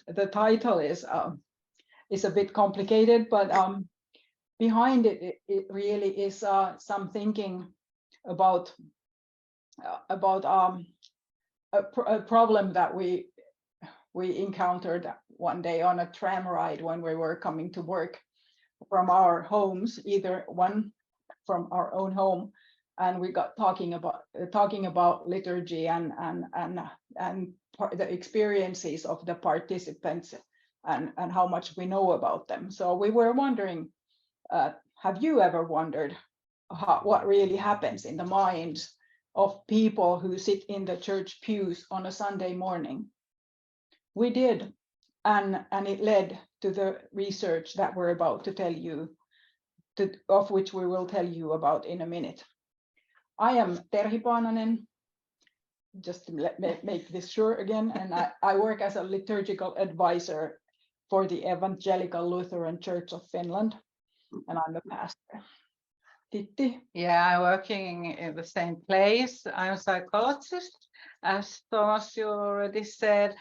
the title is a bit complicated, but behind it, it really is some thinking about a problem that we encountered one day on a tram ride when we were coming to work from our homes, either one from our own home, and we got talking about liturgy and the experiences of the participants and how much we know about them. So we were wondering, have you ever wondered what really happens in the minds of people who sit in the church pews on a Sunday morning? We did, and it led to the research that we're about to tell you, of which we will tell you about in a minute. I am Terhi Paananen, just to make this sure again, and I work as a liturgical advisor for the Evangelical Lutheran Church of Finland, and I'm a pastor. Titti? Yeah, I'm working in the same place. I'm a psychologist, as Thomas, you already said.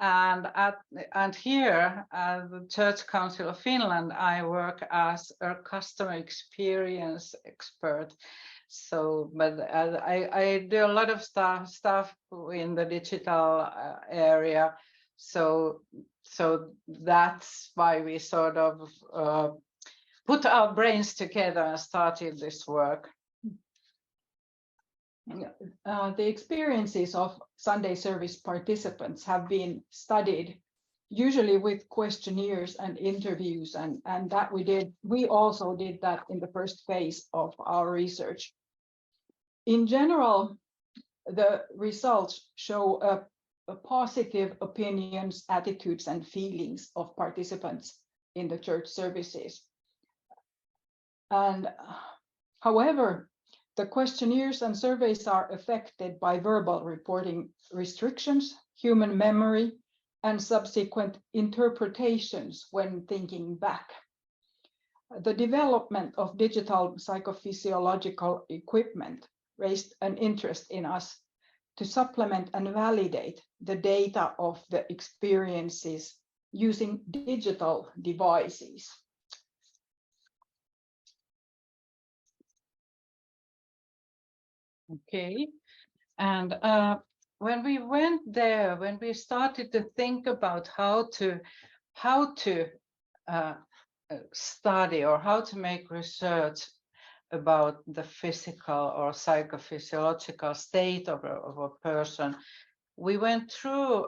And here at the Church Council of Finland, I work as a customer experience expert. So, but I do a lot of stuff in the digital area. So that's why we sort of put our brains together and started this work. The experiences of Sunday service participants have been studied, usually with questionnaires and interviews, and that we did. We also did that in the first phase of our research. In general, the results show a positive opinions, attitudes, and feelings of participants in the church services. And however, the questionnaires and surveys are affected by verbal reporting restrictions, human memory, and subsequent interpretations when thinking back. The development of digital psychophysiological equipment raised an interest in us to supplement and validate the data of the experiences using digital devices. Okay, and when we went there, when we started to think about how to study or how to make research about the physical or psychophysiological state of a person, we went through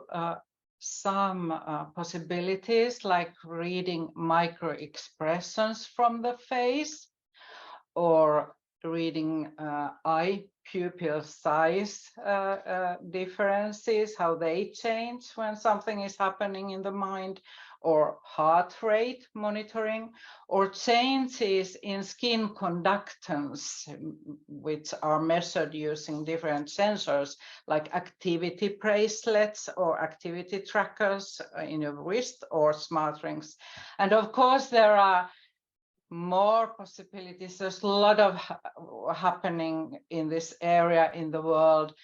some possibilities, like reading micro expressions from the face, or reading eye pupil size differences, how they change when something is happening in the mind, or heart rate monitoring, or changes in skin conductance, which are measured using different sensors, like activity bracelets or activity trackers in your wrist or smart rings. And of course, there are more possibilities. There's a lot of happening in this area in the world.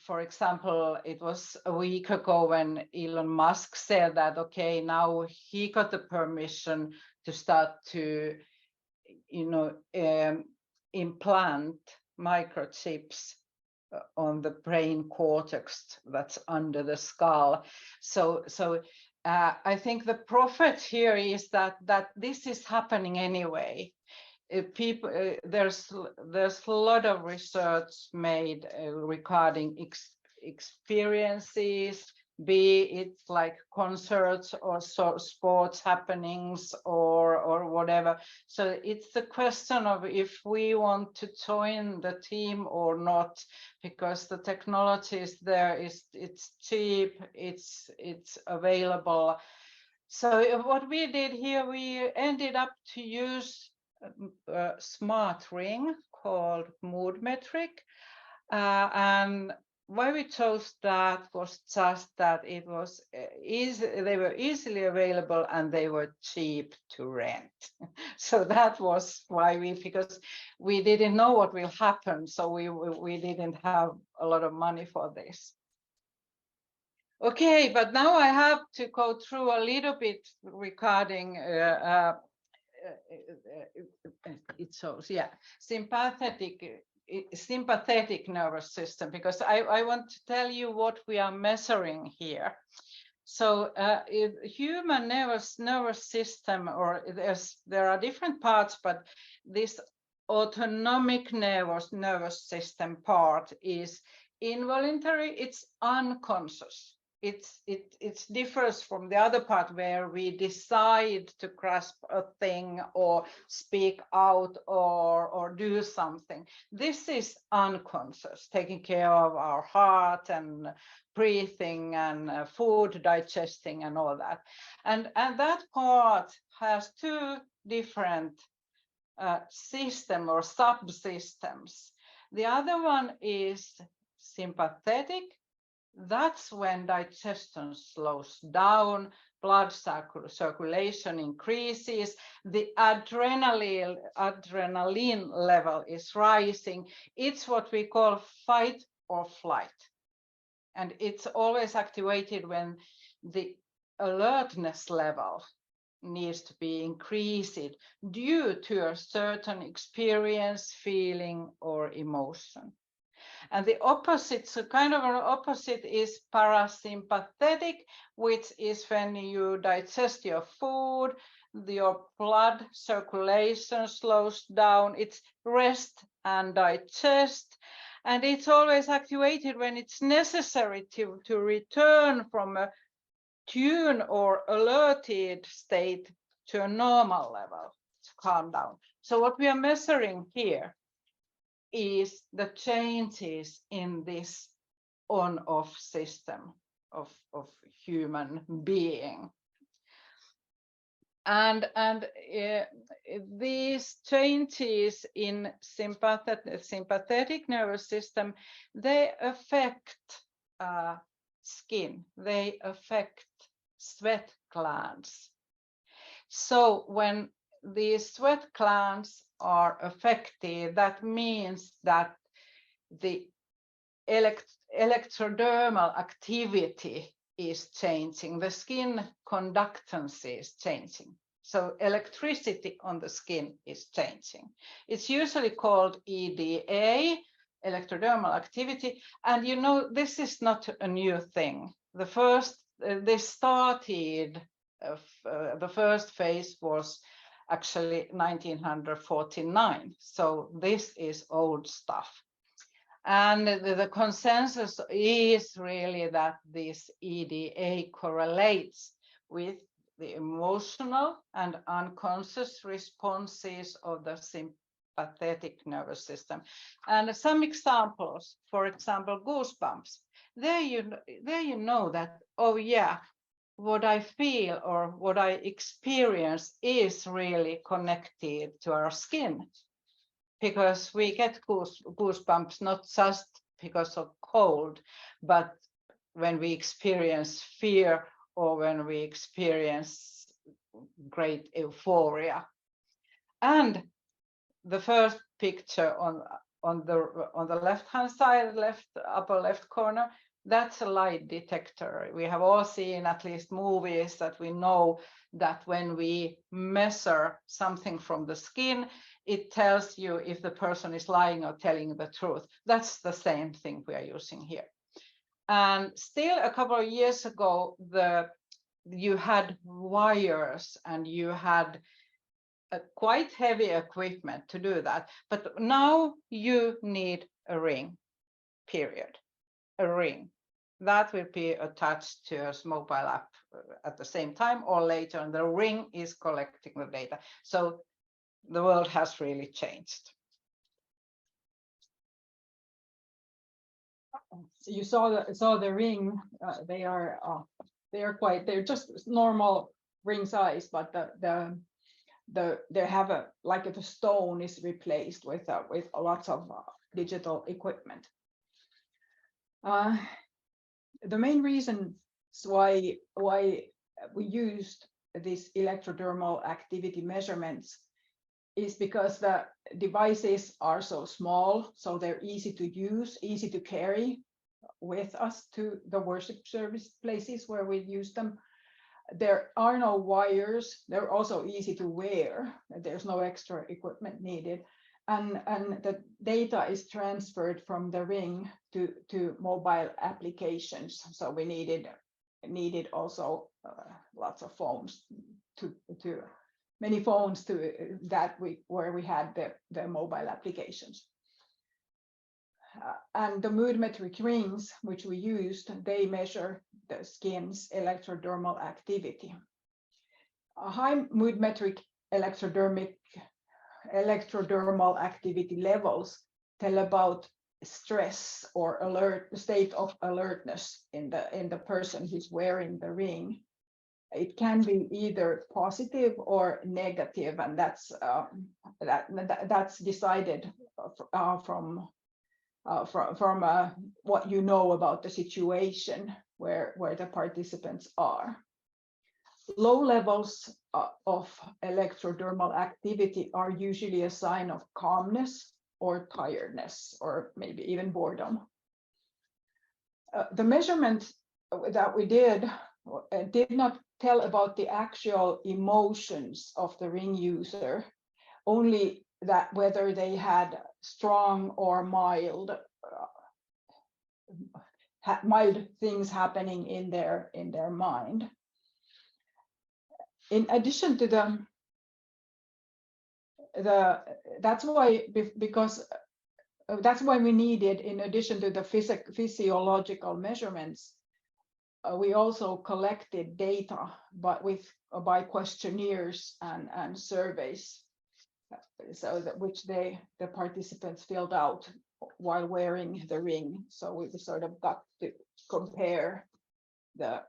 For example, it was a week ago when Elon Musk said that, okay, now he got the permission to start to, implant microchips on the brain cortex that's under the skull. So I think the profit here is that this is happening anyway. There's a lot of research made regarding experiences, be it like concerts or sports happenings or whatever. So it's the question of if we want to join the team or not, because the technology is there, it's cheap, it's available. So what we did here, we ended up to use a smart ring called Moodmetric, and why we chose that was just that it was they were easily available and they were cheap to rent. So that was why because we didn't know what will happen, so we didn't have a lot of money for this. Okay, but now I have to go through a little bit regarding it shows, yeah, sympathetic nervous system, because I want to tell you what we are measuring here. So human nervous system, or there are different parts, but this autonomic nervous system part is involuntary, it's unconscious. It differs from the other part where we decide to grasp a thing or speak out or do something. This is unconscious, taking care of our heart and breathing and food digesting and all that. And that part has two different system or subsystems. The other one is sympathetic. That's when digestion slows down, blood circulation increases, the adrenaline level is rising. It's what we call fight or flight. And it's always activated when the alertness level needs to be increased due to a certain experience, feeling, or emotion. And the opposite, so kind of an opposite, is parasympathetic, which is when you digest your food, your blood circulation slows down, it's rest and digest. And it's always activated when it's necessary to return from a tune or alerted state to a normal level, to calm down. So what we are measuring here is the changes in this on-off system of human being. And these changes in sympathetic nervous system, they affect skin, they affect sweat glands. So when these sweat glands are affected, that means that the electrodermal activity is changing, the skin conductance is changing. So electricity on the skin is changing. It's usually called EDA, electrodermal activity. And you know, this is not a new thing. The first phase was actually 1949. So this is old stuff. And the consensus is really that this EDA correlates with the emotional and unconscious responses of the sympathetic nervous system. And some examples, for example, goosebumps. There you know that, oh yeah, what I feel or what I experience is really connected to our skin. Because we get goosebumps not just because of cold, but when we experience fear or when we experience great euphoria. And the first picture on the left-hand side, upper left corner, that's a light detector. We have all seen at least movies that we know that when we measure something from the skin, it tells you if the person is lying or telling the truth. That's the same thing we are using here. And still a couple of years ago, you had wires and you had a quite heavy equipment to do that. But now you need a ring, period, a ring. That will be attached to a mobile app at the same time or later, and the ring is collecting the data. So the world has really changed. So you saw the ring. They're just normal ring size, but they have the stone is replaced with lots of digital equipment. The main reasons why we used these electrodermal activity measurements is because the devices are so small, so they're easy to use, easy to carry. with us to the worship service places where we use them. There are no wires. They're also easy to wear. There's no extra equipment needed. And the data is transferred from the ring to mobile applications. So we needed also lots of phones to many phones to where we had the mobile applications. And the Moodmetric rings, which we used, they measure the skin's electrodermal activity. A high Moodmetric electrodermal activity levels tell about stress or state of alertness in the person who's wearing the ring. It can be either positive or negative, and that's decided from what you know about the situation where the participants are. Low levels of electrodermal activity are usually a sign of calmness or tiredness, or maybe even boredom. The measurement that we did not tell about the actual emotions of the ring user, only that whether they had strong or mild things happening in their mind. In addition to that's why we needed, in addition to the physiological measurements, we also collected data, but by questionnaires and surveys, so which the participants filled out while wearing the ring. So we sort of got to compare their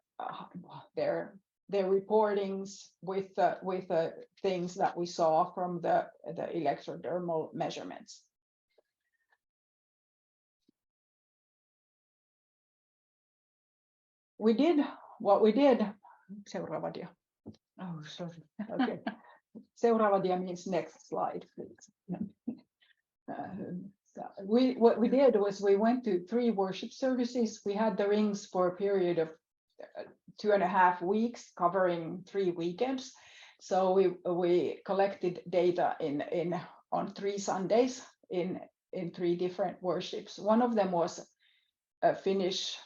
reportings with the things that we saw from the electrodermal measurements. We did what we did. Seuraava dia. Oh, sorry. Okay. Seuraava dia means next slide, please. What we did was we went to 3 worship services. We had the rings for a period of 2.5 weeks, covering 3 weekends. So we collected data on 3 Sundays in 3 different worships. One of them was a Finnish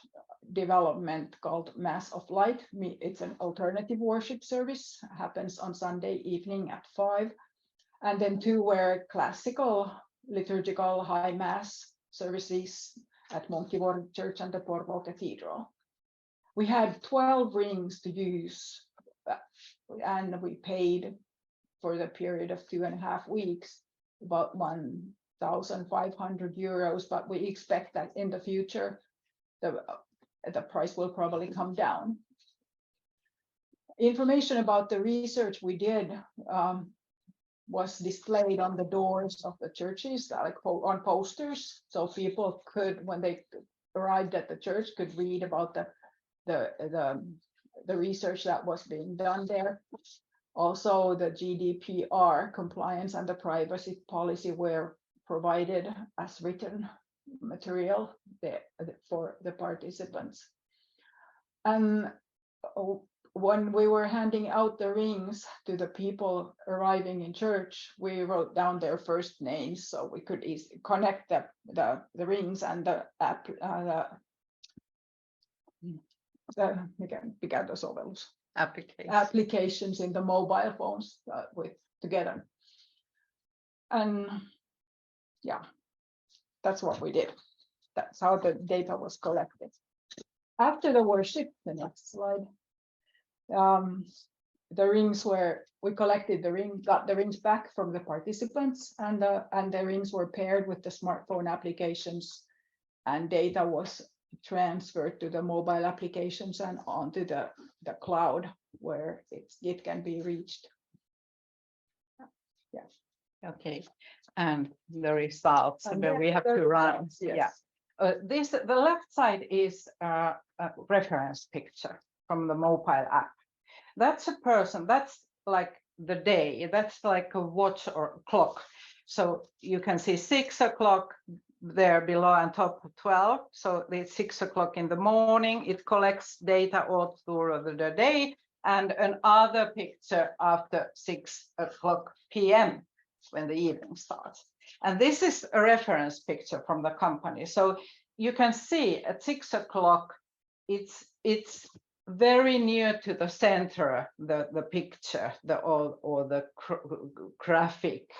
development called Mass of Light. It's an alternative worship service, happens on Sunday evening at 5. And then 2 were classical liturgical high mass services at Munkkivuori Church and the Porvoo Cathedral. We had 12 rings to use, and we paid for the period of 2.5 weeks about 1,500 euros, but we expect that in the future the price will probably come down. Information about the research we did was displayed on the doors of the churches, like on posters, so people could, when they arrived at the church, could read about the research that was being done there. Also, the GDPR compliance and the privacy policy were provided as written material for the participants. And when we were handing out the rings to the people arriving in church, we wrote down their first names so we could easily connect the rings and the applications in the mobile phones together. And yeah, that's what we did. That's how the data was collected. After the worship, the next slide, the rings we collected got the rings back from the participants, and the rings were paired with the smartphone applications, and data was transferred to the mobile applications and onto the cloud where it can be reached. Yes. Okay, and the results, and then we have to run. Yes. Yeah. The left side is a reference picture from the mobile app. That's a person, that's like the day, that's like a watch or clock. So you can see 6 o'clock, there below and top 12. So it's 6 o'clock in the morning. It collects data all through the day, and another picture after 6 o'clock p.m. when the evening starts. And this is a reference picture from the company. So you can see at 6 o'clock, it's very near to the center, the picture, or the graphic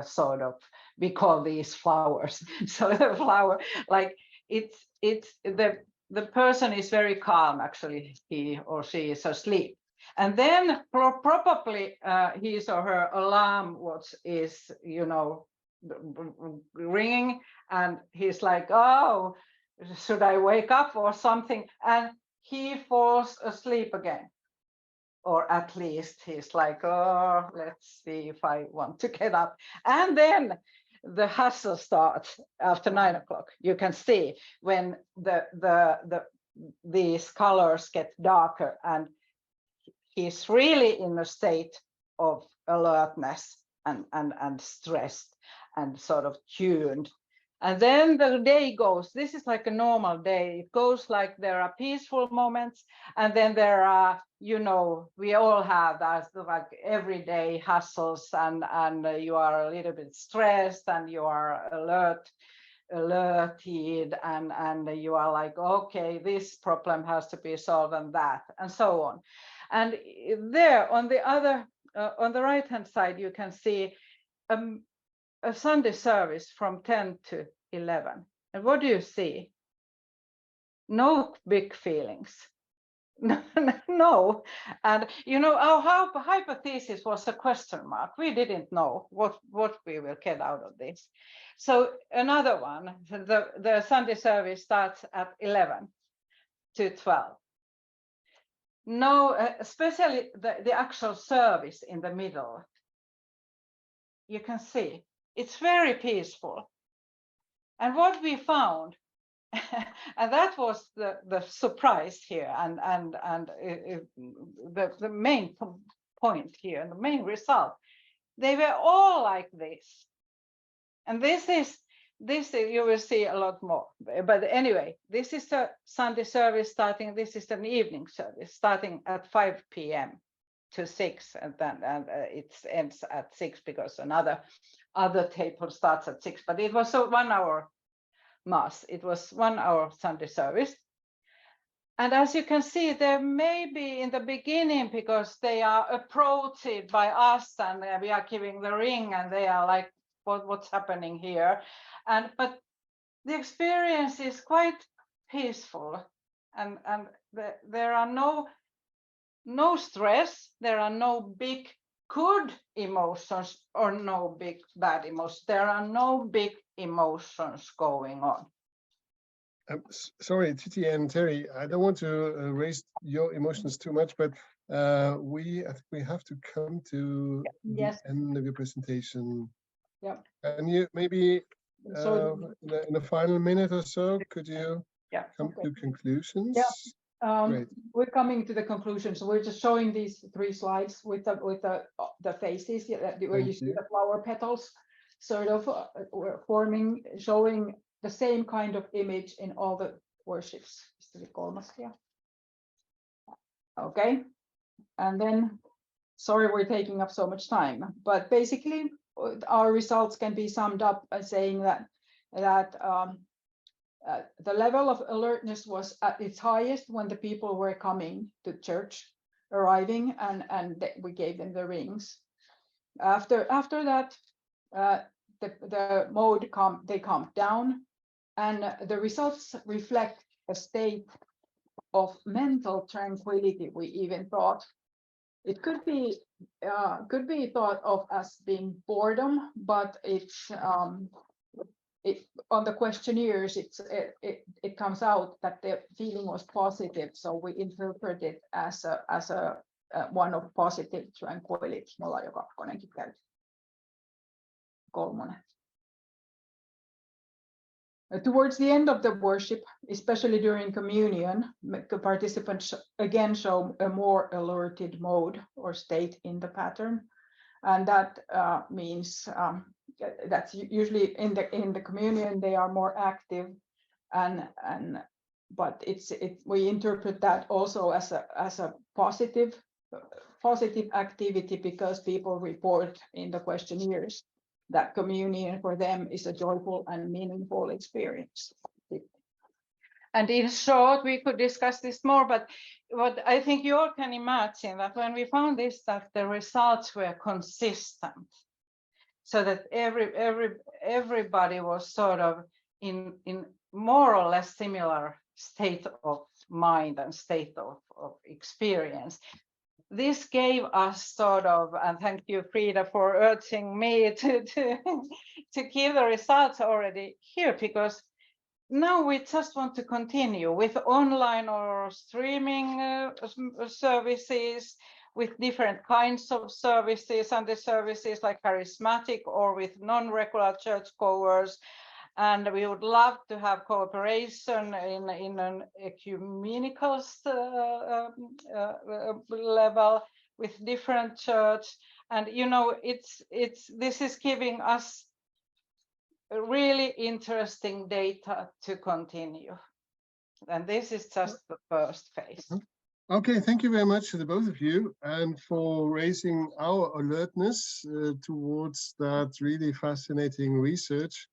sort of, we call these flowers. So the flower, like it's the person is very calm, actually, he or she is asleep. And then probably his or her alarm watch is, you know, ringing, and he's like, oh, should I wake up or something? And he falls asleep again, or at least he's like, oh, let's see if I want to get up. And then the hustle starts after 9 o'clock. You can see when these colors get darker, and he's really in a state of alertness and stressed and sort of tuned. And then the day goes, this is like a normal day. It goes like there are peaceful moments, and then there are, you know, we all have that, like everyday hustles, and you are a little bit stressed, and you are alerted, and you are like, okay, this problem has to be solved, and that, and so on. And there on the other, on the right hand side, you can see a Sunday service from 10 to 11. And what do you see? No big feelings. No. And you know, our hypothesis was a question mark. We didn't know what we will get out of this. So another one, the Sunday service starts at 11 to 12. No, especially the actual service in the middle. You can see it's very peaceful. And what we found, and that was the surprise here, and the main point here, and the main result, they were all like this. And this is you will see a lot more. But anyway, this is the Sunday service starting. This is an evening service starting at 5 p.m. to 6, and then it ends at 6 because another table starts at 6. But it was a 1 hour mass. It was 1 hour Sunday service. And as you can see, there may be in the beginning, because they are approached by us, and we are giving the ring, and they are like, what's happening here? But the experience is quite peaceful, and there are no stress, there are no big good emotions or no big bad emotions. There are no big emotions going on. Sorry, Titti and Terhi, I don't want to raise your emotions too much, but we have to come to the end of your presentation. Yeah. And you maybe in a final minute or so, could you come to conclusions? Yeah. We're coming to the conclusion. So we're just showing these 3 slides with the faces where you see the flower petals sort of forming, showing the same kind of image in all the worships. Okay. And then, sorry, we're taking up so much time, but basically our results can be summed up by saying that the level of alertness was at its highest when the people were coming to church, arriving, and we gave them the rings. After that, the mode they calmed down, and the results reflect a state of mental tranquility. We even thought it could be thought of as being boredom, but it's on the questionnaires it comes out that the feeling was positive, so we interpret it as a one of positive tranquility. Mulla jo 2:nenkin käy. 3. Towards the end of the worship, especially during communion, the participants again show a more alerted mode or state in the pattern. And that means that's usually in the communion they are more active, but we interpret that also as a positive activity, because people report in the questionnaires that communion for them is a joyful and meaningful experience. And in short, we could discuss this more, but what I think you all can imagine that when we found this, that the results were consistent, so that everybody was sort of in more or less similar state of mind and state of experience. This gave us sort of, and thank you, Frida, for urging me to give the results already here, because now we just want to continue with online or streaming services, with different kinds of services, and the services like charismatic or with non-regular churchgoers. And we would love to have cooperation in an ecumenical level with different church. And you know, this is giving us really interesting data to continue. And this is just the first phase. Okay, thank you very much to the both of you, and for raising our alertness towards that really fascinating research.